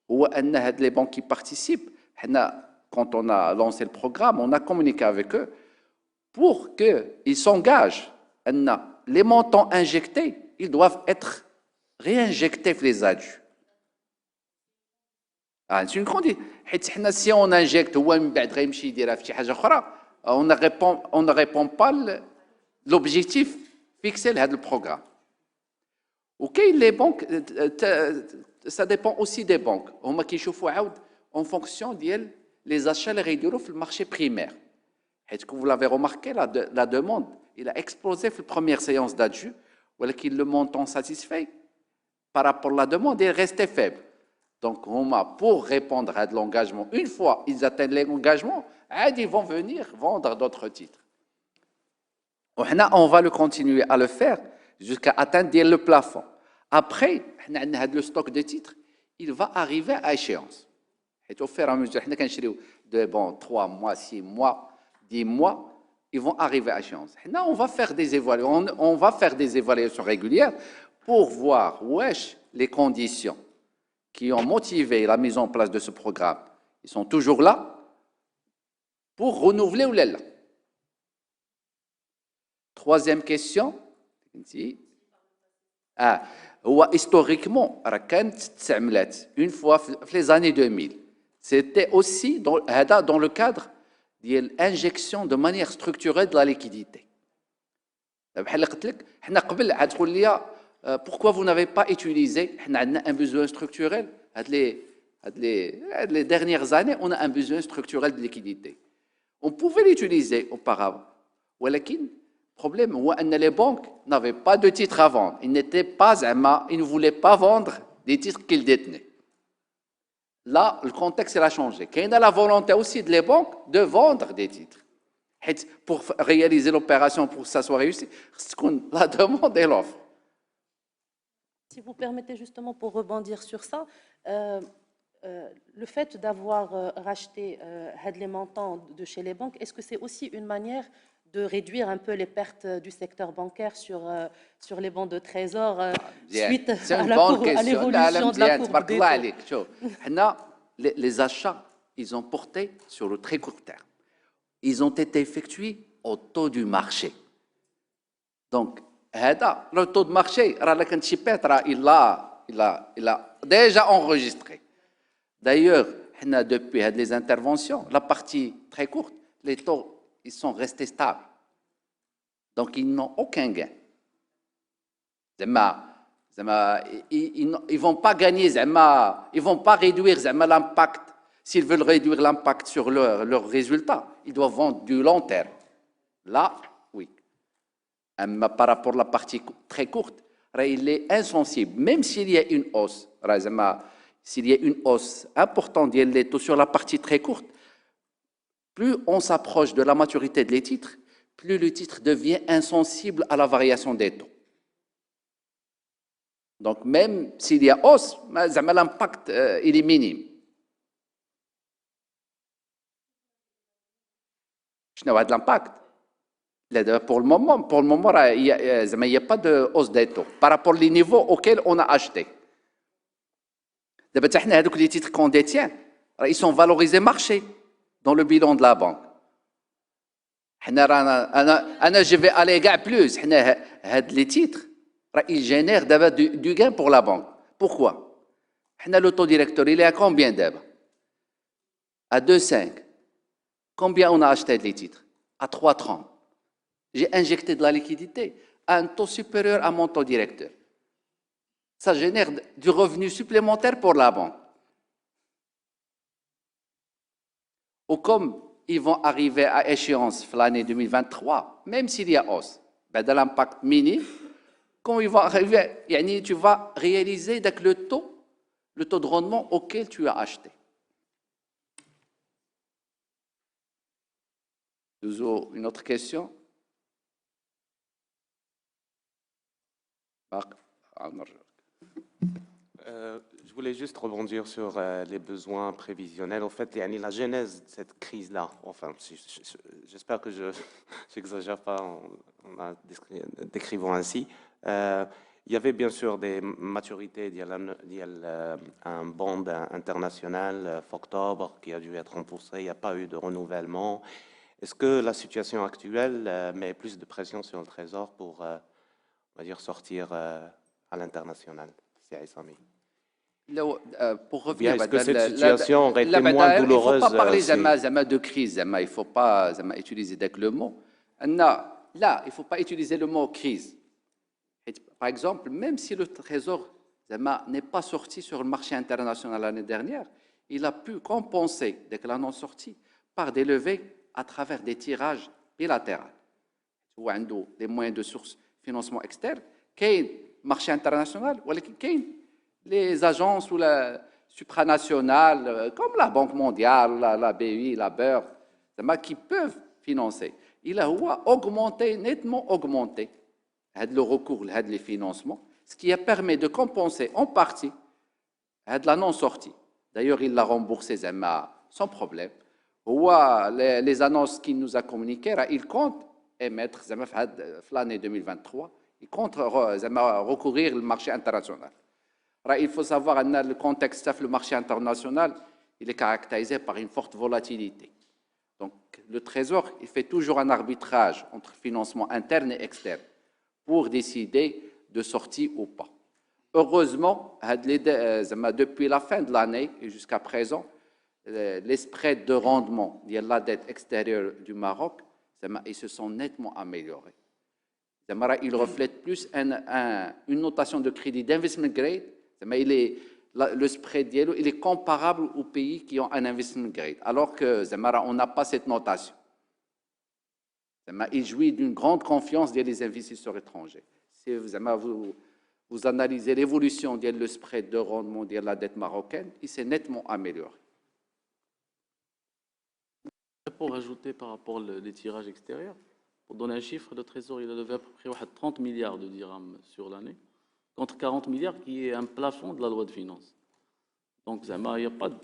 Speaker 1: c'est que les banques qui participent, quand on a lancé le programme, on a communiqué avec eux pour qu'ils s'engagent. Les montants injectés, ils doivent être réinjectés dans les adus. C'est une condition. Si on injecte, on ne répond pas à l'objectif fixé dans le programme. Ok, les banques, ça dépend aussi des banques. On qui en fonction des achats les sur le marché primaire. Est-ce que vous l'avez remarqué, la demande, il a explosé dans la première séance d'adju, alors que le montant satisfait par rapport à la demande est resté faible. Donc, pour répondre à l'engagement, une fois ils atteignent l'engagement, ils vont venir vendre d'autres titres. On va le continuer à le faire jusqu'à atteindre le plafond. Après, le stock de titres, il va arriver à échéance. Et au fur et à mesure, de 3 mois, 6 mois, 10 mois, ils vont arriver à échéance. On va faire des évaluations régulières pour voir les conditions qui ont motivé la mise en place de ce programme. Ils sont toujours là pour renouveler ou là. Troisième question. Historiquement, une fois dans les années 2000, c'était aussi dans le cadre de l'injection de manière structurelle de la liquidité. Pourquoi vous n'avez pas utilisé? On a un besoin structurel. Les dernières années, on a un besoin structurel de liquidité. On pouvait l'utiliser auparavant. Mais le problème, c'est que les banques n'avaient pas de titres à vendre. Ils ne voulaient pas vendre des titres qu'ils détenaient. Là, le contexte a changé. Il y a la volonté aussi des banques de vendre des titres. Pour réaliser l'opération, pour que ça soit réussi, c'est la demande et l'offre.
Speaker 5: Si vous permettez justement pour rebondir sur ça, le fait d'avoir racheté les montants de chez les banques, est-ce que c'est aussi une manière de réduire un peu les pertes du secteur bancaire sur les bons de trésor suite à l'évolution de la courbe des taux?
Speaker 1: Les achats, ils ont porté sur le très court terme. Ils ont été effectués au taux du marché. Donc, le taux de marché, il a déjà enregistré. D'ailleurs, depuis les interventions, la partie très courte, les taux ils sont restés stables. Donc, ils n'ont aucun gain. Ils ne vont pas gagner, ils ne vont pas réduire l'impact S'ils veulent réduire l'impact sur leurs résultats, ils doivent vendre du long terme. Là, oui. Mais par rapport à la partie très courte, il est insensible. Même s'il y a une hausse, s'il y a une hausse importante des taux sur la partie très courte, plus on s'approche de la maturité des titres, plus le titre devient insensible à la variation des taux. Donc même s'il y a hausse, l'impact il est minime. Je n'ai pas de l'impact. Pour le moment, il n'y a pas de hausse des taux par rapport aux niveaux auxquels on a acheté. Les titres qu'on détient, ils sont valorisés marché dans le bilan de la banque. Je vais aller plus. Les titres, ils génèrent du gain pour la banque. Pourquoi? Le taux directeur, il est à combien d'abord? À 2,5. Combien on a acheté les titres? À 3,30. J'ai injecté de la liquidité à un taux supérieur à mon taux directeur. Ça génère du revenu supplémentaire pour la banque. Ou comme ils vont arriver à échéance l'année 2023, même s'il y a hausse, de l'impact minime, quand ils vont arriver, tu vas réaliser le taux de rendement auquel tu as acheté. Nous avons une autre question?
Speaker 4: Je voulais juste rebondir sur les besoins prévisionnels. En fait, la genèse de cette crise-là, enfin, j'espère que je n'exagère pas en la décrivant ainsi. Il y avait bien sûr des maturités. Il y a un bond international, octobre, qui a dû être remboursé. Il n'y a pas eu de renouvellement. Est-ce que la situation actuelle met plus de pression sur le Trésor pour, on va dire, sortir à l'international? C'est Sami.
Speaker 1: Pour revenir,
Speaker 4: est-ce que cette situation aurait été moins douloureuse?
Speaker 1: Il ne faut pas parler de crise, il ne faut pas utiliser le mot. Là, il ne faut pas utiliser le mot crise. Par exemple, même si le Trésor n'est pas sorti sur le marché international l'année dernière, il a pu compenser, dès que l'annonce sortie, par des levées à travers des tirages bilatéraux. Ou des moyens de source financement externe, qu'il marché international, ou qu'il les agences ou la supranationales, comme la Banque mondiale, la BI, la BERD, qui peuvent financer. Il a augmenté, nettement augmenté, le recours, les financements, ce qui a permis de compenser en partie la non-sortie. D'ailleurs, il l'a remboursé sans problème. Les annonces qu'il nous a communiquées, il compte émettre, l'année 2023, il compte recourir au marché international. Il faut savoir que le contexte du marché international il est caractérisé par une forte volatilité. Donc, le Trésor il fait toujours un arbitrage entre financement interne et externe pour décider de sortie ou pas. Heureusement, depuis la fin de l'année et jusqu'à présent, les spreads de rendement de la dette extérieure du Maroc ils se sont nettement améliorés. Ils reflètent plus une notation de crédit d'investment grade. Le spread il est comparable aux pays qui ont un investment grade, alors que on n'a pas cette notation. Il jouit d'une grande confiance des investisseurs étrangers. Si vous analysez l'évolution du spread de rendement de la dette marocaine, il s'est nettement amélioré.
Speaker 2: Pour ajouter par rapport aux tirages extérieurs, pour donner un chiffre, le Trésor il a levé à peu près 30 milliards de dirhams sur l'année, contre 40 milliards qui est un plafond de la loi de finances. Donc, il n'y a pas de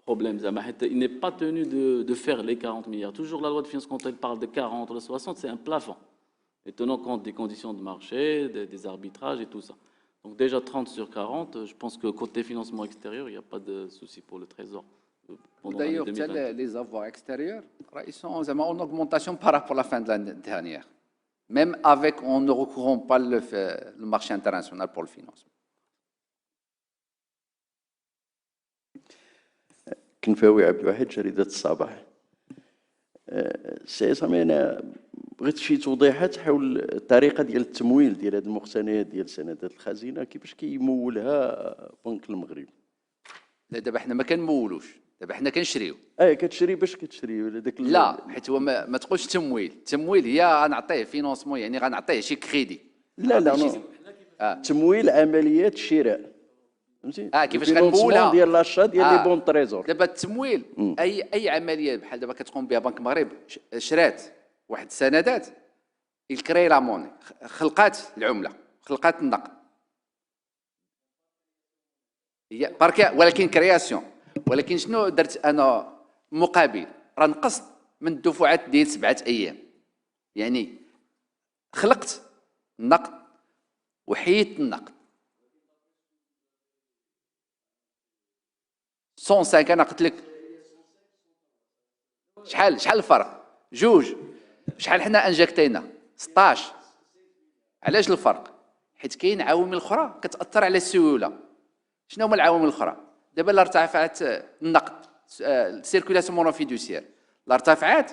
Speaker 2: problème. Il n'est pas tenu de faire les 40 milliards. Toujours la loi de finances, quand elle parle de 40 ou de 60, c'est un plafond. Et tenant compte des conditions de marché, des arbitrages et tout ça. Donc déjà 30 sur 40, je pense que côté financement extérieur, il n'y a pas de souci pour le Trésor.
Speaker 1: D'ailleurs, les avoirs extérieurs, ils sont en augmentation par rapport à la fin de l'année dernière. Même en ne recourant pas le marché international pour le financement.
Speaker 6: كنفاوي عبد الواحد جريدة الصباح. سي سامي انا بغيت شي توضيحات حول الطريقه ديال التمويل ديال هذه المقتنيات ديال سندات الخزينه كيفاش كيمولها بنك المغرب.
Speaker 1: لا دابا حنا ما كنمولوش دابا حنا كنشريو
Speaker 6: كتشري باش كتشري داك
Speaker 1: لا حيت هو ما تقولش تمويل. التمويل هي غنعطيه فينونسمون، يعني غنعطيه شي كريدي.
Speaker 6: لا نو. تمويل عمليات الشراء، فهمتي؟
Speaker 1: كيفاش غنمولها
Speaker 6: ديال لاشا ديال لي بون تريزور.
Speaker 1: دابا التمويل اي عمليه بحال دابا كتقوم بها بنك المغرب، شرات واحد السندات، الكري لا موني، خلقات العمله، خلقات النقد، هي بارك، ولكن كرياسيون. ولكن شنو درت انا مقابل؟ راه نقصت من الدفعات ديال 7 ايام، يعني خلقت النقد وحيدت النقد. 105 انا قلت لك شحال الفرق؟ جوج. شحال حنا انجكتينا؟ 16. علاش الفرق؟ حيت كاين عوامل اخرى كتاثر على السيوله. شنو هما العوامل الاخرى؟ دابا لا ارتفعت النقد، السيركولاسيون مونوفيدوسيير، لا ارتفعت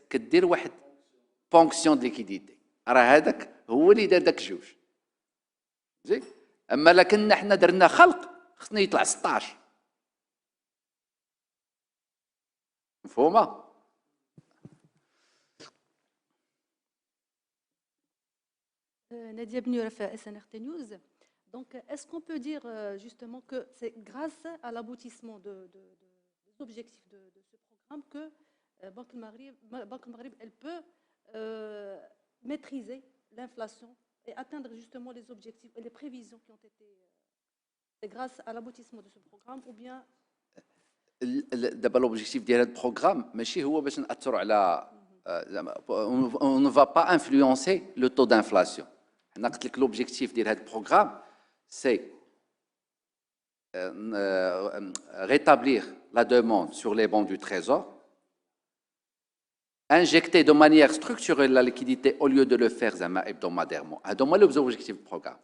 Speaker 1: كدير واحد بونكسيون دو ليكيديتي، راه هذاك هو اللي دار داك جوج. زين. اما لا كنا حنا درنا خلق خصنا يطلع 16. مفهومه؟
Speaker 7: Nadia Bniouraf, SNRT News. Donc, est-ce qu'on peut dire justement que c'est grâce à l'aboutissement des objectifs de ce programme que Banque Maghreb, elle peut maîtriser l'inflation et atteindre justement les objectifs et les prévisions qui ont été... c'est grâce à l'aboutissement de ce programme ou bien...
Speaker 1: دابا l'objectif ديال هذا البروغرام ماشي هو باش ناثروا على on ne va pas influencer le taux d'inflation. حنا قلت لك l'objectif ديال هذا البروغرام c'est rétablir la demande sur les bons du trésor, injecter de manière structurelle la liquidité au lieu de le faire زعما hebdomadairement. هذا هما les objectifs du programme.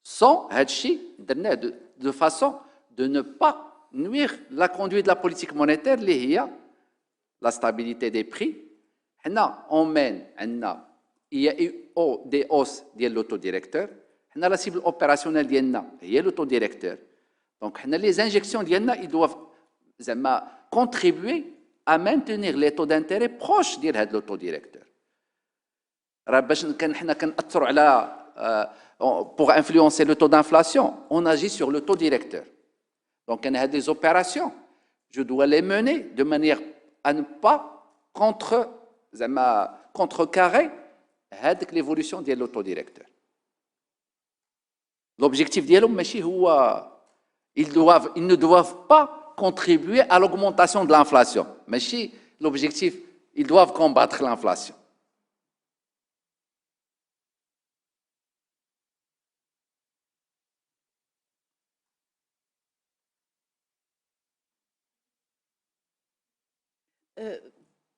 Speaker 1: Sans هذا الشيء درناه de façon de ne pas nuire la conduite de la politique monétaire اللي هي la stabilité des prix. حنا on mène عندنا il y a eu des hausses ديال l'autodirecteur. حنا la cible opérationnelle ديالنا هي l'autodirecteur. Donc حنا les injections ديالنا ils doivent زعما contribuer à maintenir les taux d'intérêt proches ديال هذا l'autodirecteur. راه باش حنا كنأثروا على pour influencer le taux d'inflation, on agit sur le taux directeur. Donc, on a des opérations, je dois les mener de manière à ne pas contrecarrer l'évolution de l'autodirecteur. L'objectif d'Yelom, ils ne doivent pas contribuer à l'augmentation de l'inflation. Mais l'objectif, ils doivent combattre l'inflation.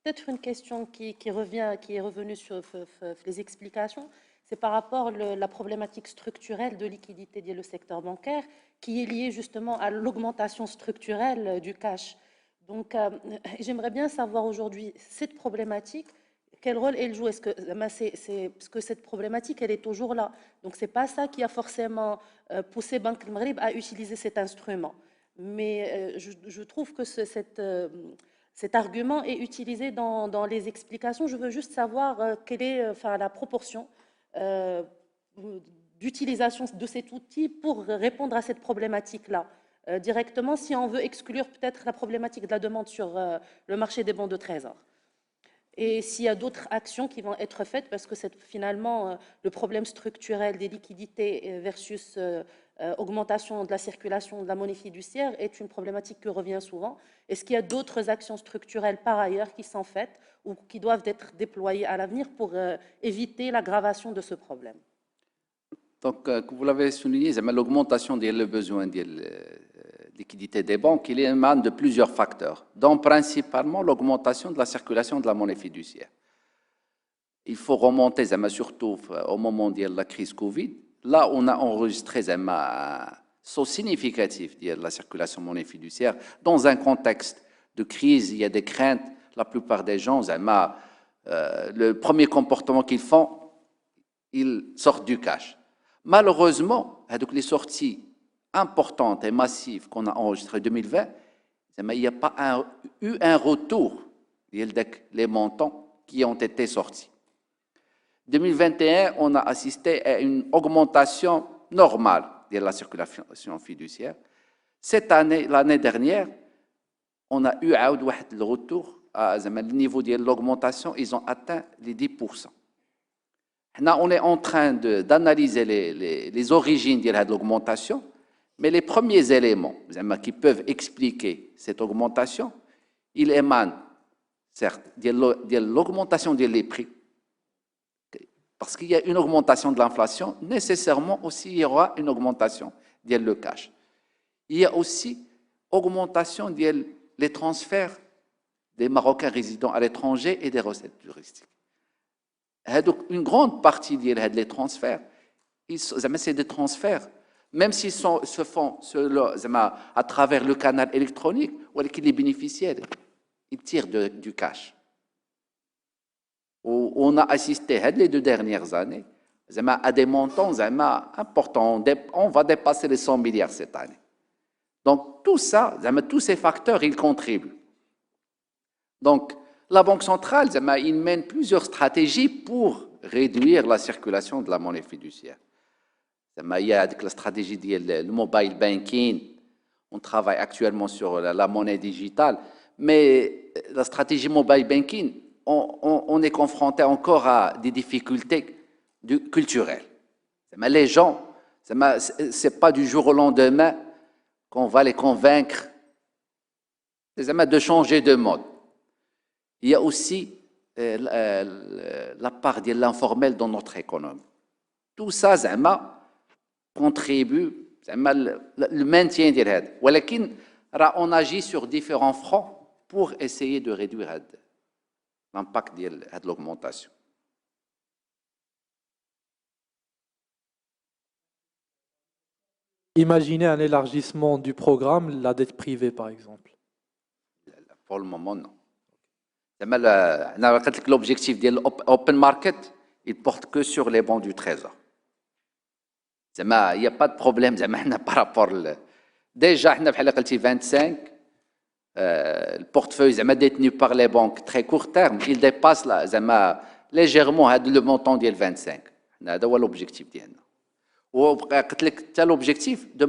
Speaker 5: Peut-être une question qui est revenue sur les explications, c'est par rapport à la problématique structurelle de liquidité du secteur bancaire qui est liée justement à l'augmentation structurelle du cash. Donc, j'aimerais bien savoir aujourd'hui cette problématique, quel rôle elle joue. Est-ce que parce que cette problématique, elle est toujours là. Donc, c'est pas ça qui a forcément poussé Banque Maghreb à utiliser cet instrument. Mais je trouve que cet argument est utilisé dans les explications. Je veux juste savoir quelle est la proportion d'utilisation de cet outil pour répondre à cette problématique-là. Directement, si on veut exclure peut-être la problématique de la demande sur le marché des bons de trésor. Et s'il y a d'autres actions qui vont être faites, parce que c'est finalement le problème structurel des liquidités versus augmentation de la circulation de la monnaie fiduciaire est une problématique qui revient souvent. Est-ce qu'il y a d'autres actions structurelles par ailleurs qui sont faites ou qui doivent être déployées à l'avenir pour éviter l'aggravation de ce problème?
Speaker 1: Donc, comme vous l'avez souligné, l'augmentation des besoins de liquidité des banques, il émane de plusieurs facteurs, dont principalement l'augmentation de la circulation de la monnaie fiduciaire. Il faut remonter surtout au moment de la crise Covid. Là, on a enregistré un saut significatif de la circulation de monnaie fiduciaire. Dans un contexte de crise, il y a des craintes. La plupart des gens, le premier comportement qu'ils font, ils sortent du cash. Malheureusement, les sorties importantes et massives qu'on a enregistrées en 2020, Il n'y a pas eu un retour les montants qui ont été sortis. 2021, on a assisté à une augmentation normale de la circulation fiduciaire. Cette année, l'année dernière, on a eu le retour à le niveau de l'augmentation, ils ont atteint les 10%. Là, on est en train d'analyser les origines de l'augmentation, mais les premiers éléments qui peuvent expliquer cette augmentation, ils émanent, certes, de l'augmentation des prix. Parce qu'il y a une augmentation de l'inflation, nécessairement aussi il y aura une augmentation le cash. Il y a aussi augmentation des transferts des Marocains résidant à l'étranger et des recettes touristiques. Une grande partie des transferts, c'est des transferts, même s'ils se font à travers le canal électronique, ou les bénéficiaires, ils tirent du cash. On a assisté les 2 dernières années à des montants importants. On va dépasser les 100 milliards cette année. Donc, tout ça, tous ces facteurs, ils contribuent. Donc, la Banque centrale, il mène plusieurs stratégies pour réduire la circulation de la monnaie fiduciaire. Il y a la stratégie du mobile banking. On travaille actuellement sur la monnaie digitale. Mais la stratégie mobile banking, on est confronté encore à des difficultés culturelles. Les gens, ce n'est pas du jour au lendemain qu'on va les convaincre de changer de mode. Il y a aussi la part de l'informel dans notre économie. Tout ça, contribue le maintien des aides. Mais on agit sur différents fronts pour essayer de réduire l'impact de l'augmentation.
Speaker 3: Imaginez un élargissement du programme, la dette privée par exemple.
Speaker 1: Pour le moment, non. L'objectif de l'open market, il porte que sur les bons du Trésor. Il n'y a pas de problème par rapport déjà, on a 25, le portefeuille détenu par les banques très court terme, il dépasse légèrement le montant de 25. C'est l'objectif. L'objectif de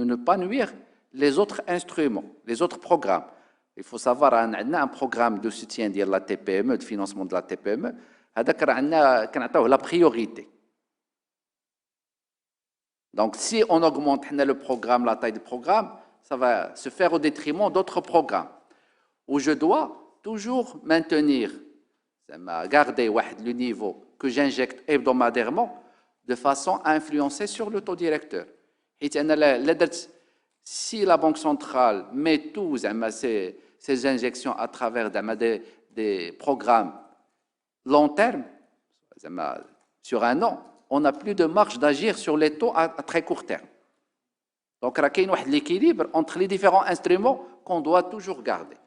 Speaker 1: ne pas nuire les autres instruments, les autres programmes. Il faut savoir qu'on a un programme de soutien de la TPME, de financement de la TPME, la priorité. Donc, si on augmente le programme, la taille du programme, ça va se faire au détriment d'autres programmes. Où je dois toujours maintenir, garder le niveau que j'injecte hebdomadairement de façon à influencer sur le taux directeur. Et si la Banque centrale met tous ces injections à travers des programmes long terme, sur un an, on n'a plus de marge d'agir sur les taux à très court terme. Donc, il y a l'équilibre entre les différents instruments qu'on doit toujours garder.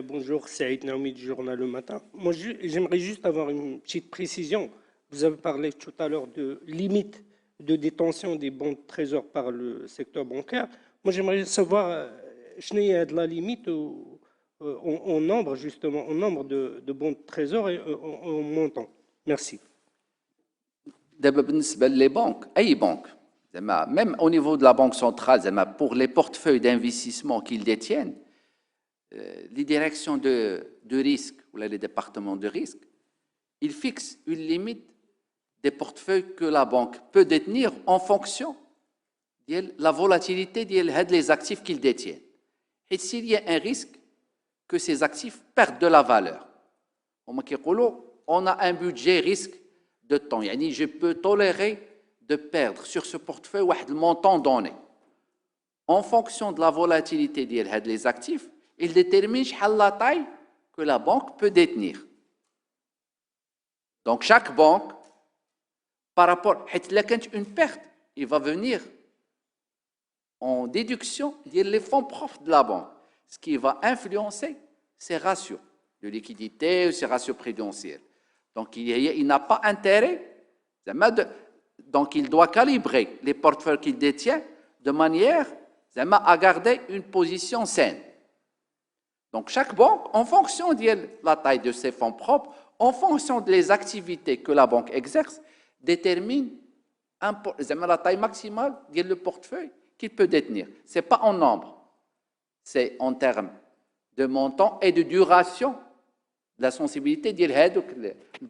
Speaker 8: Bonjour, Saïd Naoumi du journal Le Matin. Moi, j'aimerais juste avoir une petite précision. Vous avez parlé tout à l'heure de limite de détention des bons de trésor par le secteur bancaire. Moi, j'aimerais savoir, de la limite en nombre, justement, en nombre de bons de trésor et en montant. Merci.
Speaker 1: Les banques, même au niveau de la Banque centrale, pour les portefeuilles d'investissement qu'ils détiennent, les directions de risque ou les départements de risque, ils fixent une limite des portefeuilles que la banque peut détenir en fonction de la volatilité des actifs qu'ils détiennent. Et s'il y a un risque que ces actifs perdent de la valeur, on a un budget risque de temps. Je peux tolérer de perdre sur ce portefeuille le montant donné. En fonction de la volatilité des actifs, il détermine la taille que la banque peut détenir. Donc, chaque banque, par rapport à une perte, il va venir en déduction des fonds propres de la banque, ce qui va influencer ses ratios de liquidité ou ses ratios prudentiels. Donc, il n'a pas intérêt donc il doit calibrer les portefeuilles qu'il détient de manière à garder une position saine. Donc chaque banque, en fonction de la taille de ses fonds propres, en fonction des activités que la banque exerce, détermine la taille maximale du portefeuille qu'il peut détenir. Ce n'est pas en nombre, c'est en termes de montant et de duration de la sensibilité du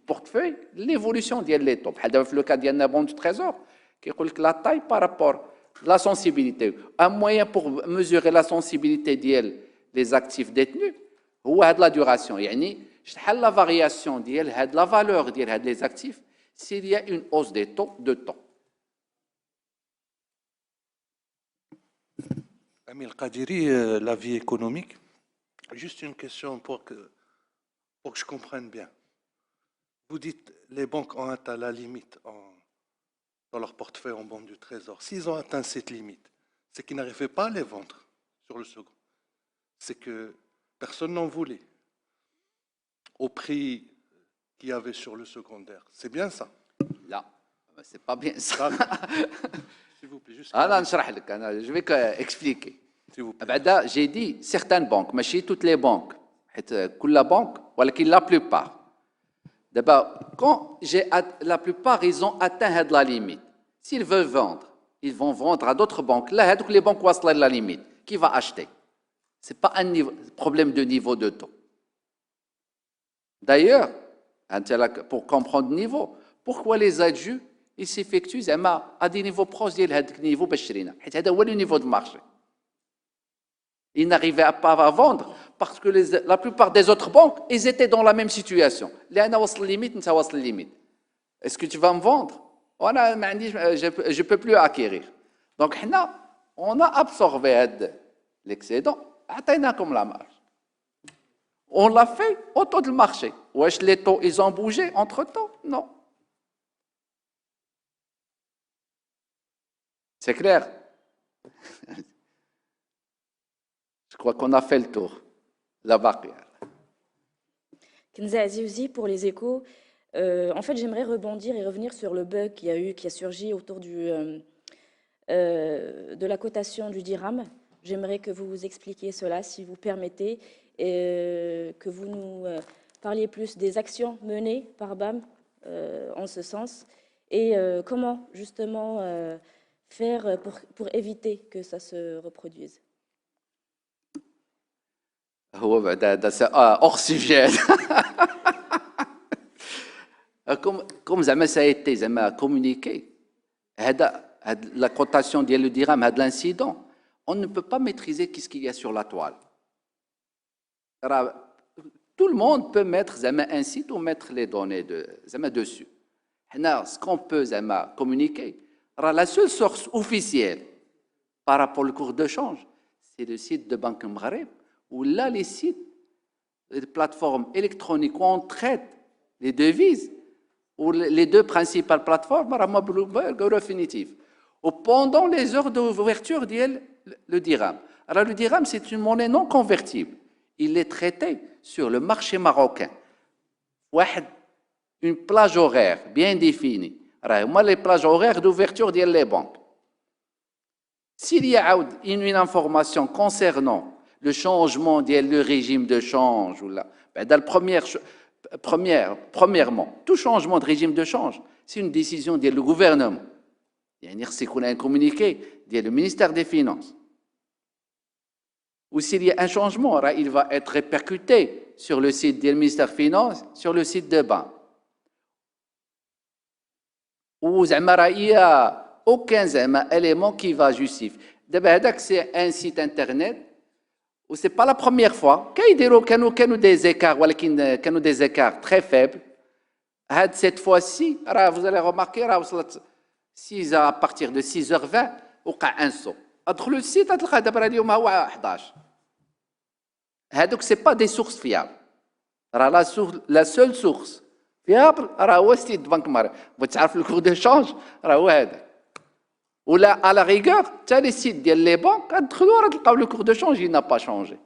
Speaker 1: portefeuille, l'évolution des taux. Dans le cas de la banque du trésor, qui dit que la taille par rapport à la sensibilité, un moyen pour mesurer la sensibilité des actifs détenus, c'est la duration. C'est la variation de la valeur des actifs s'il y a une hausse des taux de temps.
Speaker 9: Amil Qadiri, la vie économique. Juste une question pour que je comprenne bien. Vous dites les banques ont atteint la limite dans leur portefeuille en banque du trésor. S'ils ont atteint cette limite, c'est qu'ils n'arrivaient pas à les vendre sur le second. C'est que personne n'en voulait au prix qu'il y avait sur le secondaire. C'est bien ça?
Speaker 1: Là, c'est pas bien ça.
Speaker 9: S'il vous plaît, juste.
Speaker 1: Je vais expliquer.
Speaker 9: S'il vous plaît.
Speaker 1: J'ai dit certaines banques, mais chez toutes les banques, toute la banque, la plupart. D'abord, quand la plupart, ils ont atteint la limite. S'ils veulent vendre, ils vont vendre à d'autres banques. Là, les banques ont atteint la limite. Qui va acheter? Ce n'est pas un problème de niveau de taux. D'ailleurs, pour comprendre le niveau, pourquoi les adjus ils s'effectuent à des niveaux proches de ce niveau c'est le niveau de marché. Ils n'arrivaient pas à vendre parce que la plupart des autres banques, ils étaient dans la même situation. Là, on a la limite. Est-ce que tu vas me vendre? Je ne peux plus acquérir. Donc, on a absorbé l'excédent, comme la marge. On l'a fait au taux de marché. Wesh, les taux, ils ont bougé entre-temps? Non. C'est clair? Je crois qu'on a fait le tour. Là-bas.
Speaker 10: Kenza Aziouzi pour les échos. En fait, j'aimerais rebondir et revenir sur le bug qui a surgi autour de la cotation du dirham. J'aimerais que vous expliquiez cela, si vous permettez, et que vous nous parliez plus des actions menées par BAM en ce sens, et comment justement faire pour éviter que ça se reproduise.
Speaker 1: C'est hors sujet. Comme ça a été communiqué, la cotation du dirham, l'incident, on ne peut pas maîtriser ce qu'il y a sur la toile. Tout le monde peut mettre un site ou mettre les données dessus. Ce qu'on peut communiquer, la seule source officielle par rapport au cours de change, c'est le site de Banque Maghreb, où là, les sites, les plateformes électroniques où on traite les devises, ou les deux principales plateformes, Bloomberg ou Refinitiv, ou pendant les heures d'ouverture le dirham. Alors le dirham, c'est une monnaie non convertible. Il est traité sur le marché marocain. Une plage horaire bien définie. Moi, les plages horaires d'ouverture des banques. S'il y a une information concernant le changement du régime de change, premièrement, tout changement de régime de change, c'est une décision du gouvernement. C'est qu'on a un communiqué du ministère des Finances. Ou s'il y a un changement, il va être répercuté sur le site du ministère des Finances, sur le site de banque. Ou il n'y a aucun élément qui va justifier. D'abord, c'est un site internet où ce n'est pas la première fois qu'il y a des écarts très faibles. Cette fois-ci, vous allez remarquer, à partir de 6h20, il y a un saut. Le site, ce n'est pas des sources fiables. La seule source fiable, c'est le site de Banque Maghreb. Vous savez le cours de change, ou là, à la rigueur, tu as les sites des banques, le cours de change, il n'a pas changé.